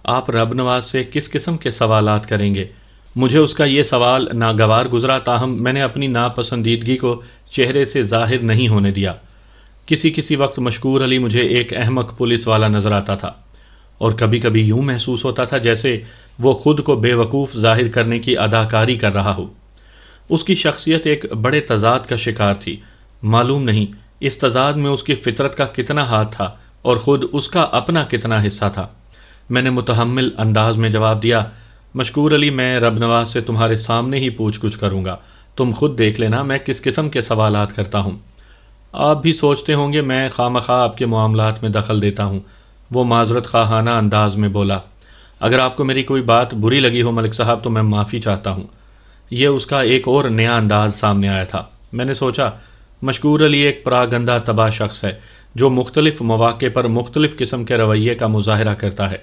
आप रब नवाज से किस किस्म के सवालात करेंगे? मुझे उसका ये सवाल नागवार गुजरा, ताहम मैंने अपनी नापसंदीदगी को चेहरे से जाहिर नहीं होने दिया। किसी किसी वक्त मशकूर अली मुझे एक अहमक पुलिस वाला नजर आता था, और कभी कभी यूं महसूस होता था जैसे वो खुद को बेवकूफ़ जाहिर करने की अदाकारी कर रहा हो। उसकी शख्सियत एक बड़े तजाद का शिकार थी। मालूम नहीं इस तजाद में उसकी फितरत का कितना हाथ था और ख़ुद उसका अपना कितना हिस्सा था। मैंने मुतहम्मिल अंदाज में जवाब दिया, मशकूर अली, मैं रब नवाज से तुम्हारे सामने ही पूछ कुछ करूँगा। तुम खुद देख लेना मैं किस किस्म के सवालात करता हूँ। आप भी सोचते होंगे मैं खामखा आपके मामलात में दखल देता हूँ। वो माजरत खाहाना अंदाज में बोला। अगर आपको मेरी कोई बात बुरी लगी हो मलिक साहब तो मैं माफ़ी चाहता हूँ। ये उसका एक और नया अंदाज सामने आया था। मैंने सोचा, मशकूर अली एक परागंदा तबाह शख्स है जो मुख्तलिफ मौक़े पर मुख्तलिफ किस्म के रवैये का मुजाहरा करता है।